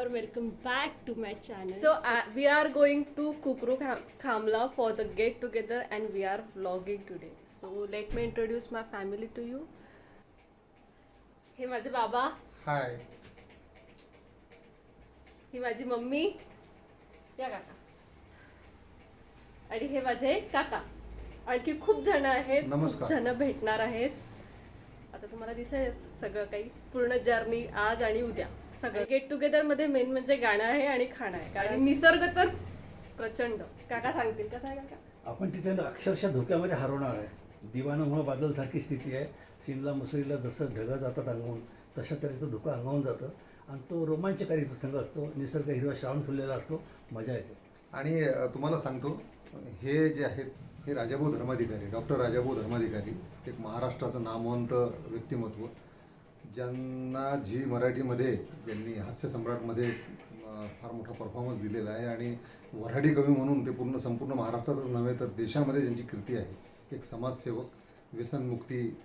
or welcome back to my channel. So we are going to Kukru Khamla for the get together and we are vlogging today. So let me introduce my family to you. हे माझे बाबा. हाय. ही माझी mummy. या काका. आणि हे माझे काका. आणखी खूप जण आहेत. नमस्कार. खूप जण भेटणार आहेत. आता तुम्हाला दिसेल सगळं काही पूर्ण जर्नी आज आणि उद्या सगळं गेट टुगेदर मध्ये मेन म्हणजे गाणं आहे आणि खाणं आहे. कारण निसर्ग तर प्रचंड. काका सांगतील कसं आहे काका? आपण तिथे अक्षरशः धोक्यामध्ये हरवणार आहे. दिवाणामुळे बादलसारखी स्थिती आहे. सिमला मसुरीला जसं ढगं जातात अंगावून तशा तऱ्हेचं धुकं अंगावून जातं आणि तो रोमांचकारी प्रसंग असतो. निसर्ग हिरवा श्रावण फुललेला असतो. मजा येते. आणि तुम्हाला सांगतो हे जे आहेत हे राजाभाऊ धर्माधिकारी, डॉक्टर राजाभाऊ धर्माधिकारी, एक महाराष्ट्राचं नामवंत व्यक्तिमत्व, ज्यांना झी मराठीमध्ये ज्यांनी हास्य सम्राटमध्ये फार मोठा परफॉर्मन्स दिलेला आहे आणि वऱ्हाडी कवी म्हणून ते संपूर्ण महाराष्ट्रातच नव्हे तर देशामध्ये ज्यांची कीर्ती आहे. एक समाजसेवक, व्यसनमुक्तीचं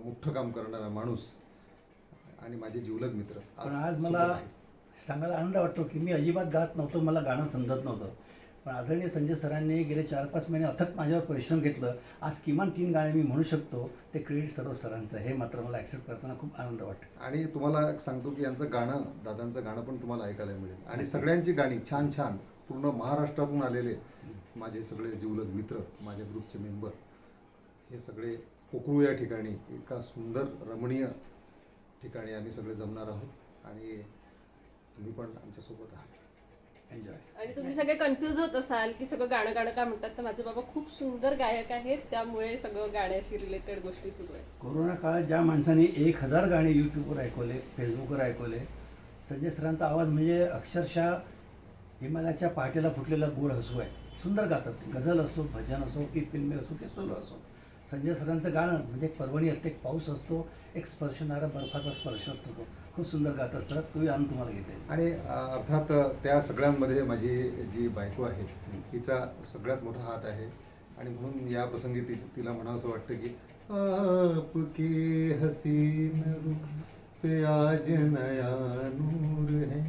मोठं काम करणारा माणूस आणि माझे जिवलग मित्र. पण आज मला सांगायला आनंद वाटतो की मी अजिबात गात नव्हतो, मला गाणं समजत नव्हतं. पण आदरणीय संजय सरांनी गेले 4-5 महिने अथक माझ्यावर परिश्रम घेतलं. आज किमान 3 गाणे मी म्हणू शकतो. ते क्रेडिट सर्व सरांचं. हे मात्र मला ॲक्सेप्ट करताना खूप आनंद वाटतो. आणि तुम्हाला सांगतो की यांचं गाणं, दादांचं गाणं पण तुम्हाला ऐकायला मिळेल. आणि सगळ्यांची गाणी छान छान पूर्ण महाराष्ट्रातून आलेले माझे सगळे जिवलग मित्र, माझ्या ग्रुपचे मेंबर, हे सगळे कोकरू या ठिकाणी एका सुंदर रमणीय ठिकाणी आम्ही सगळे जमणार आहोत आणि तुम्ही पण आमच्यासोबत आहात. एन्जॉय. आणि तुम्ही सगळे कन्फ्यूज होत असाल की सगळं गाणं गाणं का म्हणतात, तर माझे बाबा खूप सुंदर गायक आहेत. त्यामुळे सगळं गाण्याशी रिलेटेड गोष्टी सुरू आहेत. कोरोना काळात ज्या माणसाने 1000 गाणे यूट्यूबवर ऐकवले, फेसबुकवर ऐकवले, संजय सरांचा आवाज म्हणजे अक्षरशः हिमालयाच्या पहाटेला फुटलेला गोड हसू आहे. सुंदर गातात. गझल असो, भजन असो, की फिल्मी असो, की सोलो असो. संजय सरांचं गाणं म्हणजे एक पर्वणी असते, एक पाऊस असतो, एक स्पर्शणारा बर्फाचा स्पर्श असतो. तो खूप सुंदर गात असतात. तोही आणून तुम्हाला घेते. आणि अर्थात त्या सगळ्यांमध्ये माझी जी बायको आहे तिचा सगळ्यात मोठा हात आहे. आणि म्हणून या प्रसंगी तिला म्हणावं असं वाटतं की आपके हसीन रुख पे आज नया नूर है,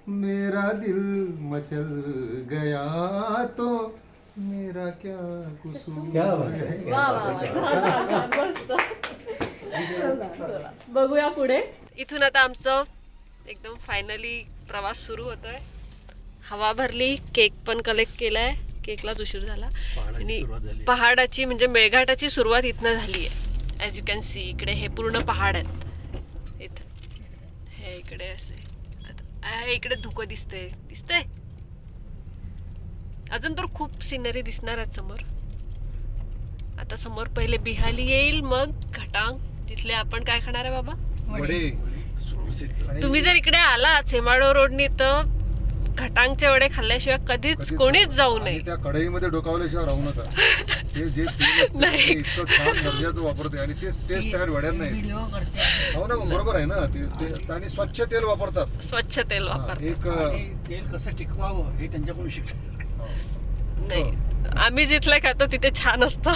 मेरा दिल मचल गया तो मेरा क्या कसूर क्या बात है. है. वा वा वा. छान, मस्त. चला, बघूया पुढे. इथून आता आमचं एकदम फायनली प्रवास सुरू होतोय. हवा भरली, केक पण कलेक्ट केलाय. केकलाच उशीर झाला आणि पहाडाची म्हणजे मेळघाटाची सुरुवात इथनं झाली आहे. ॲज यू कॅन सी इकडे हे पूर्ण पहाड आहेत. इथं हे इकडे असे इकडे धुकं दिसतंय. अजून तर खूप सिनरी दिसणार आहेत समोर. आता समोर पहिले बिहाली येईल, मग घटांग, जिथले आपण काय खाणार आहे बाबा? वडे. तुम्ही जर इकडे आला सेमाडो रोडनी तर घटांगचे वडे खाल्ल्याशिवाय कधीच कोणीच जाऊ नये. त्या कढईमध्ये डोकावल्याशिवाय राहू नका. ते जे तेल असतं ते इतकं छान दर्जाचं वापरते आणि तेच त्या वड्यात नाही. हो ना, बरोबर आहे ना. ते आणि स्वच्छ तेल वापरतात. स्वच्छ तेल वापरतात. एक तेल कसं टिकवावं हे त्यांच्याकडून शिकतात. नाही, आम्ही जिथलं खातो तिथे छान असतं.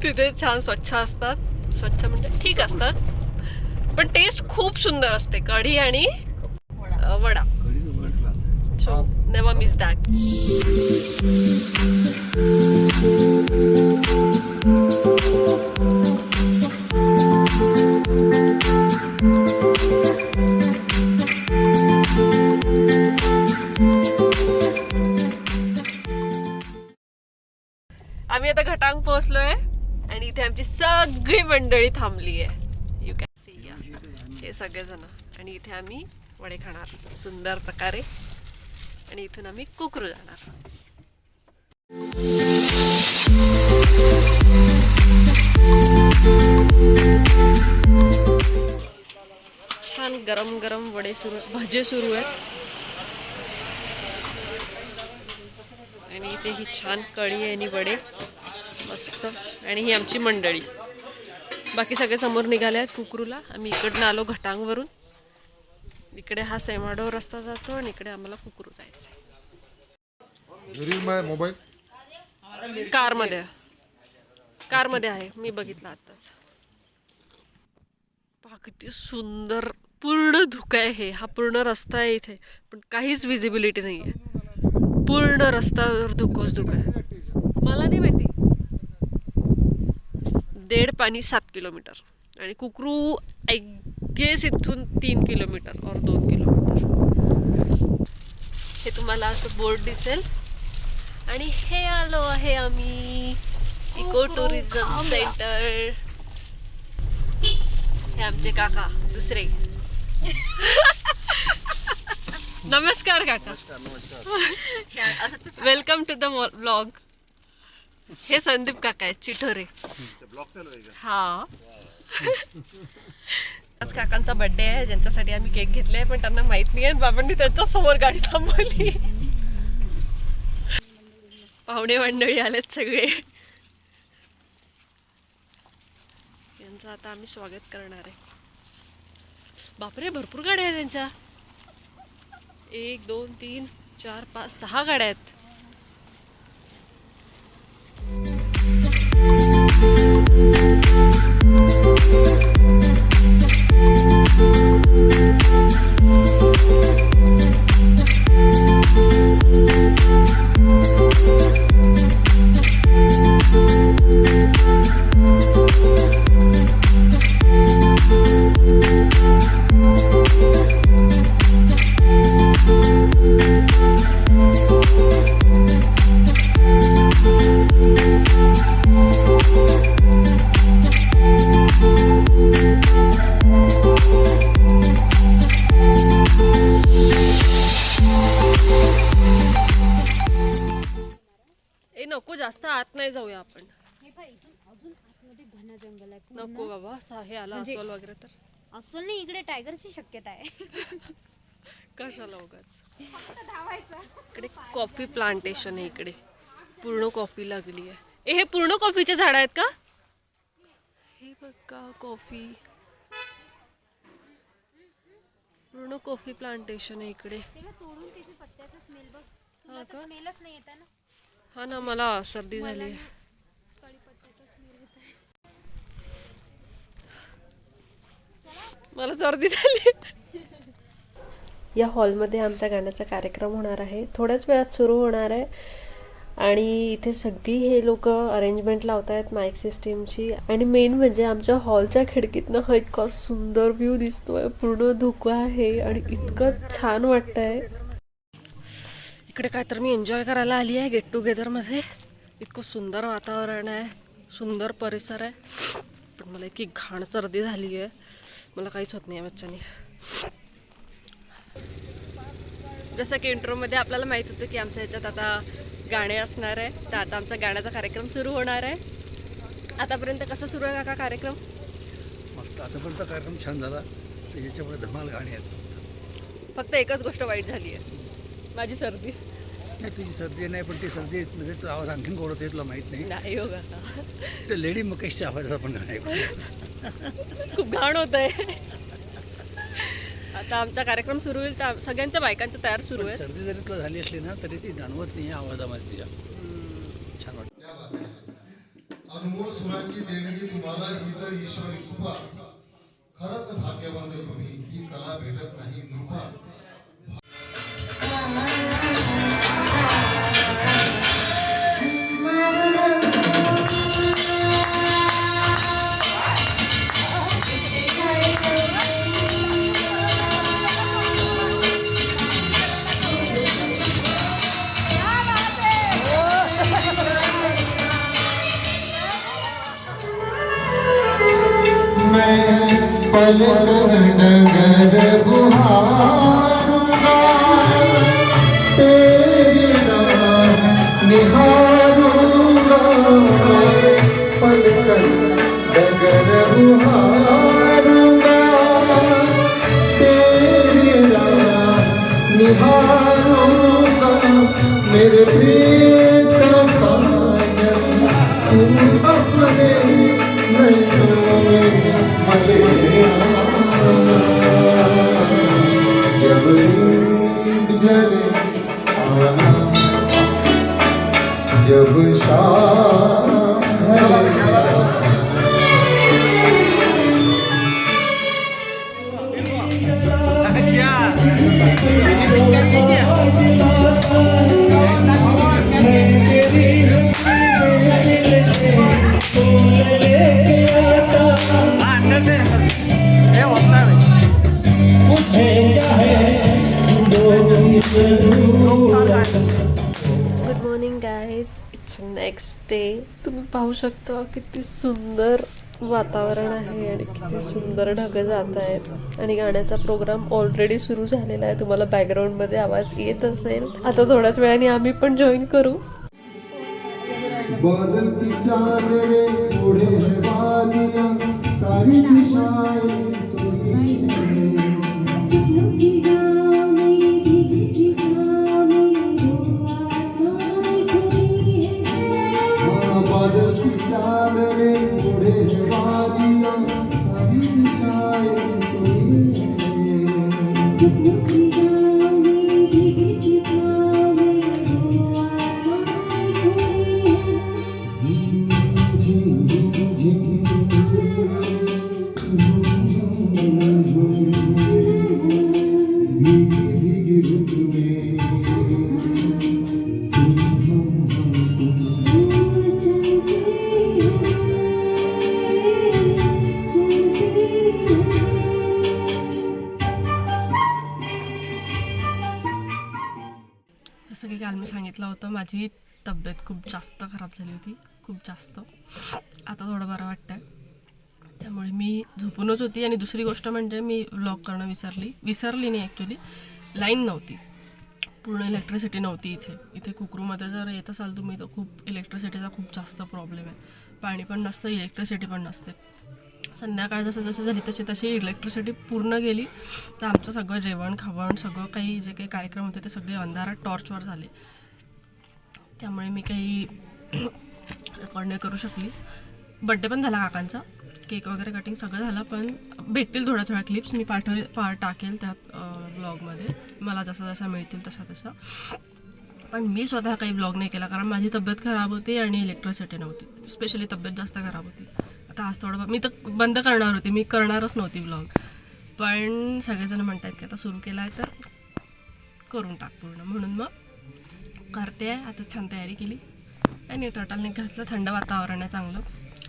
तिथे छान स्वच्छ असतात. स्वच्छ म्हणजे ठीक असतात पण टेस्ट खूप सुंदर असते. कढी आणि vada. So never miss that. आम्ही आता घटांग पोहोचलोय आणि इथे आमची सगळी मंडळी थांबली आहे. यू कॅन सी हे सगळेजण. आणि इथे आम्ही वडे खाणार सुंदर प्रकारे आणि इथून आम्ही कुकरू जाणार. छान गरम गरम वडे भजे सुरू आहेत आणि इथे ही छान कढी आहे आणि वडे मस्त. आणि ही आमची मंडळी. बाकी सगळे समोर निघाले आहेत कुकरूला. आम्ही इकडनं आलो घटांगवरून. इकडे हा सेमाडो रस्ता जातो आणि इकडे आम्हाला कुकरू जायचं. मोबाईल कारमध्ये आहे. मी बघितलं आताच. पहा किती सुंदर पूर्ण धुकं आहे. हा पूर्ण रस्ता आहे इथे, पण काहीच विजिबिलिटी नाही आहे. पूर्ण रस्त्यावर धुकंच धुकं आहे. मला नाही माहिती. देड पाणी 7 किलोमीटर आणि कुकरू आय गेस इथून 3 किलोमीटर और 2 किलोमीटर. हे तुम्हाला असं बोर्ड दिसेल. आणि हे आलो आहे आम्ही इको टुरिझम सेंटर. हे आमचे काका दुसरे. नमस्कार काका. Welcome to the blog. हे संदीप काका आहेत चिठोरे. हा आज काकांचा बर्थडे आहे ज्यांच्यासाठी आम्ही केक घेतलाय, पण त्यांना माहित नाही आहे. बाबांनी त्यांच्या समोर गाडी थांबवली. पाहुणे मंडळी आलेत सगळे. यांचं आता आम्ही स्वागत करणार आहे. बापरे भरपूर गाड्या आहेत त्यांच्या. 1 2 3 4 5 6 गाड्या आहेत. नको जास्त आत नाही जाऊया आपण. अजून आतमध्ये घन जंगल आहे. नको बाबा हे आला म्हणजे- अस्वल वगैरे तर. अस्वल नाही, इकडे टायगरची शक्यता आहे. कशाला उगाच. इकडे कॉफी प्लांटेशन आहे. इकडे पूर्ण कॉफी लागली आहे. हे पूर्ण कॉफीचे झाड आहेत का? हे बघा कॉफी. पूर्ण कॉफी प्लांटेशन आहे इकडे. तोडून त्याची पत्त्याचा स्मेल बघ. हा का? स्मेलच नाही येत ना. हा ना मला सर्दी झाली आहे. कढीपत्त्याचा स्मेल येत आहे. मला सर्दी झाली. या हॉलमध्ये आमचा गाण्याचा कार्यक्रम होणार आहे. थोड्याच वेळात सुरू होणार आहे. आणि इथे सगळी हे लोक अरेंजमेंट लावत आहेत माईक सिस्टीमची. आणि मेन म्हणजे आमच्या हॉलच्या खिडकीतनं हा इतका सुंदर व्ह्यू दिसतोय. पूर्ण धुकं आहे आणि इतकं छान वाटतंय. इकडे काय तर मी एन्जॉय करायला आली आहे गेट टुगेदरमध्ये. इतकं सुंदर वातावरण आहे, सुंदर परिसर आहे. पण मला इतकी घाण सर्दी झाली आहे. मला काहीच होत नाही बच्चांनी. जसं की इंट्रोमध्ये आपल्याला माहीत होतं की आमच्या ह्याच्यात आता गाणे असणार आहे. तर आता आमचा गाण्याचा कार्यक्रम सुरू होणार आहे. आतापर्यंत कसा सुरू आहे काका कार्यक्रम? मस्त. आतापर्यंत कार्यक्रम छान झाला. तर याच्यापुढे धमाल गाणी आहेत. फक्त एकच गोष्ट वाईट झाली आहे, माझी सर्दी. नाही तुझी सर्दी नाही, पण ती सर्दी तुझा आवाज आणखीन गोड होते तुला माहीत नाही. नाही हो काका. तर लेडी मुकेशच्या आवाजाचा पण गाणं आहे. खूप घाण होत आहे. आता आमचा कार्यक्रम सुरू होईल तर सगळ्यांच्या बायकांच्या तयार सुरू आहे. सर्दी जरी तुला झाली असली ना तरी ती जाणवत नाही आवाजामध्ये तुझ्या. छान वाटतं. अनमोल सुरांची देणगी तुम्हाला ही तर ईश्वरी कृपा. खरंच भाग्यवंत तुम्ही, ही कला भेटत नाही नृपा. पलकन डगर बुहारूंगा, तेरी राह निहारूंगा. पलकन डगर बुहारूंगा, तेरी राह निहारूंगा. मेरे प्रिय का काजल तू अपने नैनों में जब दीप जले आना, जब शाम ढले डे. तुम्ही पाहू शकता किती सुंदर वातावरण आहे आणि किती सुंदर ढग जात आहेत आणि गाण्याचा प्रोग्राम ऑलरेडी सुरू झालेला आहे. तुम्हाला बॅकग्राऊंडमध्ये आवाज येत असेल. आता थोड्याच वेळाने आम्ही पण जॉईन करू. बादल की चादरे ओढ़े है वादियां सारी दिशाएं सोई हैं. सपनों की गाँव में ये भीगी सी छाँव में ये दो आत्माएं खोई हैं. हाँ, बादल की चादरे ओढ़े है वादियां सारी दिशाएं सोई हैं. सपनों की गाँव में ये भीगी सी छाँव में ये दो आत्माएं खोई हैं. झिम झिम झिम भीगी भीगी रुत में जसं की काल मी सांगितलं होतं, माझी तब्येत खूप जास्त खराब झाली होती, खूप जास्त. आता थोडं बरं वाटतं आहे. त्यामुळे मी झोपूनच होती. आणि दुसरी गोष्ट म्हणजे मी व्लॉग करणं विसरली नाही ॲक्च्युली. लाईन नव्हती, पूर्ण इलेक्ट्रिसिटी नव्हती इथे कुकरूमध्ये. जर येत असाल तुम्ही तर खूप इलेक्ट्रिसिटीचा खूप जास्त प्रॉब्लेम आहे. पाणी पण नसतं, इलेक्ट्रिसिटी पण नसते. संध्याकाळ जसं झाली तशी इलेक्ट्रिसिटी पूर्ण गेली तर आमचं सगळं जेवण खावण सगळं काही जे काही कार्यक्रम होते ते सगळे अंधारात टॉर्चवर झाले. त्यामुळे मी काही रेकॉर्ड नाही करू शकली. बड्डे पण झाला काकांचा, केक वगैरे कटिंग सगळं झालं. पण भेटतील थोड्या क्लिप्स मी टाकेल त्यात ब्लॉगमध्ये, मला जसं मिळतील तसं. पण मी स्वतः काही ब्लॉग नाही केला कारण माझी तब्येत खराब होती आणि इलेक्ट्रिसिटी नव्हती. स्पेशली तब्येत जास्त खराब होती. आता आज थोडं मी तर बंद करणार होती, मी करणारच नव्हती ब्लॉग. पण सगळेजण म्हणत आहेत की आता सुरू केला आहे तर करून टाक पूर्ण, म्हणून मग करते आहे. आता छान तयारी केली आणि टर्टलनेक घातलं. थंड वातावरण आहे चांगलं,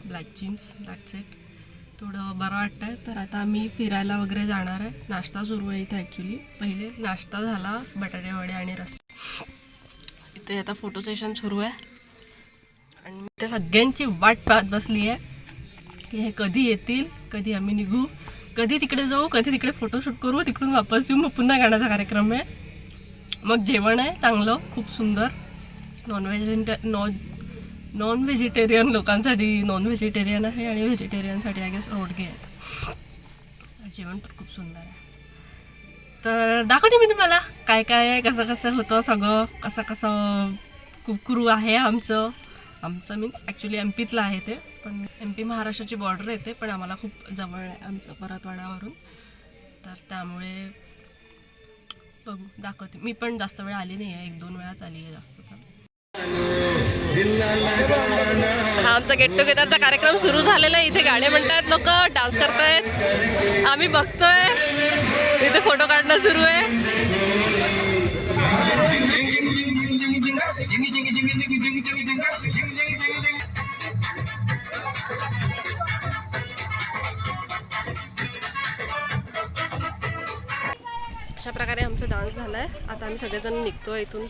ब्लॅक जीन्स, दॅट्स इट. थोडं बरं वाटतं आहे. तर आता आम्ही फिरायला वगैरे जाणार आहे. नाश्ता सुरू आहे इथे ॲक्च्युली. पहिले नाश्ता झाला, बटाटे वडे आणि रस्सा. इथे आता फोटो सेशन सुरू आहे आणि मी त्या सगळ्यांची वाट पाहत बसली आहे की हे कधी येतील, कधी आम्ही निघू, कधी तिकडे जाऊ, कधी तिकडे फोटोशूट करू, तिकडून वापस येऊ. मग पुन्हा गाण्याचा कार्यक्रम आहे. मग जेवण आहे चांगलं, खूप सुंदर. नॉन व्हेजिटेरियन लोकांसाठी नॉन व्हेजिटेरियन आहे आणि व्हेजिटेरियनसाठी आय गेस रोडगे आहेत. जेवण पण खूप सुंदर आहे. तर दाखवते मी तुम्हाला काय काय आहे, कसं होतं सगळं, कसं कुकरू आहे आमचं मीन्स ॲक्च्युली एमपीतलं आहे ते. पण MP महाराष्ट्राची बॉर्डर येते, पण आम्हाला खूप जवळ आहे आमचं परतवाडावरून. तर त्यामुळे बघू, दाखवते. मी पण जास्त वेळ आली नाही आहे, 1-2 वेळाच आली आहे जास्त. तर हा आमचा गेट टुगेदरचा कार्यक्रम सुरू झालेला आहे. इथे गाणे म्हणतायत, लोक डान्स करतायत, आम्ही बघतोय. इथे फोटो काढणं सुरू आहे. अशा प्रकारे आमचा डान्स झाला आहे. आता आम्ही सगळेजण निघतो आहे इथून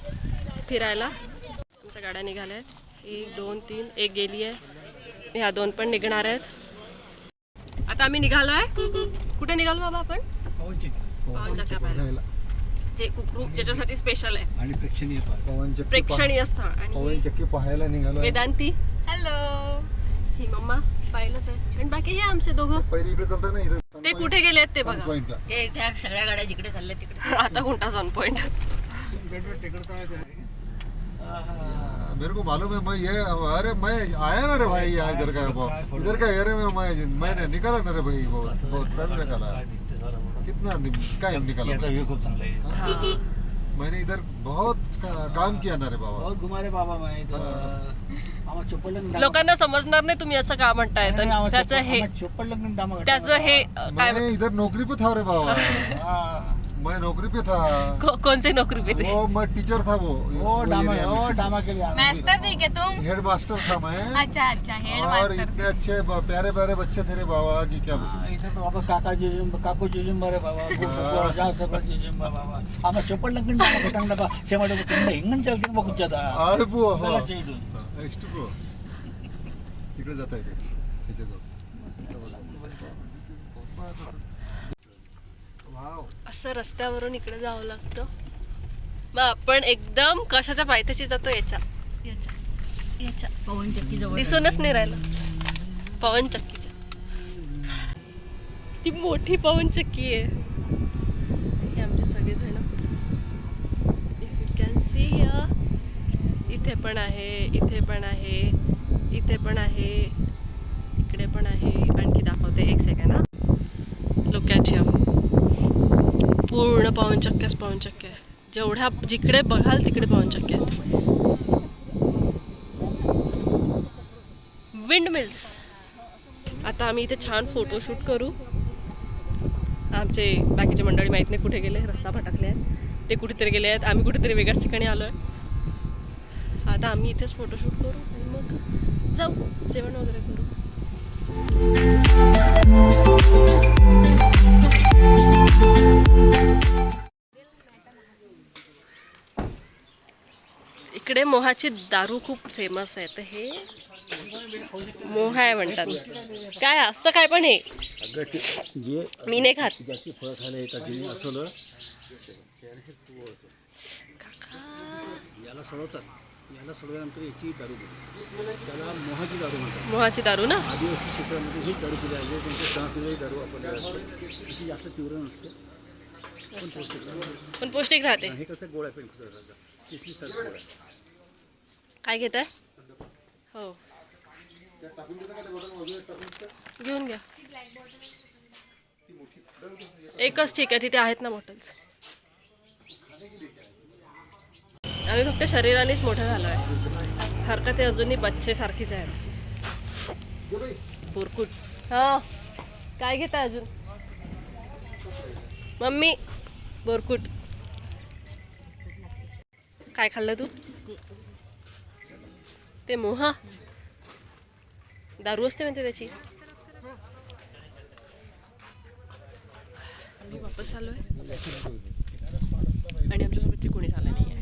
फिरायला. आमच्या गाड्या निघाल्या आहेत, 1, 2, 3. एक गेली आहे, ह्या 2 पण निघणार आहेत. आता आम्ही निघालो आहे. कुठे निघालो बाबा आपण? पवन चक्क्या पाहायला, जे कुकरू ज्याच्यासाठी स्पेशल आहे आणि प्रेक्षणीय स्थळ. आणि पवन चक्की पाहायला निघालो. वेदांती, हॅलो. ही मम्मा पाहिलंच आहे. आणि बाकी हे आमचे दोघं पहिले इकडे चालतं ना, इथे ते कुठे गेलेत ते बघा. पॉइंटला ते त्या सगळ्या गाड्या जिकडे चालल्या तिकडे. आता कोणता ऑन पॉइंट? मेरे को मालूम है, मैं ये अरे मैं आया ना रे भाई यहाँ इधर का अरे मैंने निकाला ना रे भाई, बहुत सब निकाला. कितना काय निकाला? याचा व्ह्यू खूप चांगला आहे. मैंने इधर बहुत काम किया ना रे बाबा. बहुत घुमा रे बाबा मैं इधर. आम्हा चोपड लग्न लोकांना समजणार नाही तुम्ही असं का म्हणताय. तर त्याचं हे चोपड लग्न डामा त्याचं हे काय मैं इधर नौकरी पे था रे बाबा. मैं नौकरी पे था. कोणची नोकरी पे? वो मैं टीचर था. वो डामा के लिए मास्टर नहीं क्या तुम? हेड मास्टर था मैं. अच्छा हेड और मास्टर. इतने अच्छे प्यारे प्यारे बच्चे थे रे बाबा की क्या. इथं तर बाबा काकू जिजुंबा रे बाबा. सगळं जिजुंबा बाबा. आम्हा चोपड लग्न डामा कटांगला बा शेमाडो कुंड हिंगन चलते बघूच्यादा. अरे बो मला चेडू ಎಷ್ಟು ಬ್ರೋ. तिकडे जाता येते ह्याच्याजवळ वाव असं रस्त्यावरून इकडे जावं लागतं. मग आपण एकदम कशाच्या पायथ्याशी जातो, याच्या पवन चक्की जवळ दिसूनच नाही राहिलं. पवन चक्कीच्या ती मोठी पवन चक्की आहे. हे आमचे सगळेजण इफ यू कॅन सी इथे पण आहे, इथे पण आहे, इथे पण आहे, इकडे पण आहे. आणखी दाखवते, एक सेकंड हा. लोकॅचियम पूर्ण पवन चक्क्या आहे. जेवढ्या जिकडे बघाल तिकडे पवन चक्क्या आहेत. Wind mills. आता आम्ही इथे छान फोटोशूट करू. आमचे बाकीचे मंडळी माहीत नाही कुठे गेले, रस्ता भटकले आहेत, ते कुठेतरी गेले आहेत, आम्ही कुठेतरी वेगळ्याच ठिकाणी आलो आहे. आता आम्ही इथेच फोटोशूट करू आणि मग जाऊ जेवण वगैरे करू. इकडे मोहाची दारू खूप फेमस आहे. तर हे मोहा आहे म्हणतात. काय असतं काय पण हे जे मी नाही खात. ज्याची फळं खायला येतात तिने असवलं याला सोडवतात. याला सोडल्यानंतर याची दारू बनते. त्याला मोहाची दारू म्हणतात. मोहाची दारू ना. आदिवासी क्षेत्रामध्ये हीच दारू पिली आहे. त्यांच्या सणासुदीची दारू आपण ती जास्त तीव्र नसते पण पौष्टिक राहते. पण पौष्टिक राहते. हे कसं गोळ्या पेन खुसळतात. किसली सारखं गोळ्या. काय घेत आहे? हो घेऊन घ्या. एकच ठीक आहे, तिथे आहेत ना बॉटल्स. आम्ही फक्त शरीरानेच मोठं झालो आहे. हरकत आहे अजूनही बच्चे सारखीच आहे आमची. बुरकुट. हा काय घेत आहे अजून मम्मी? बोरकुट. काय खाल्लं तू? ते मोहा दारू असते म्हणते त्याची. आम्ही वापस आलोय आणि आमच्यासोबतची कोणी झालं नाही आहे.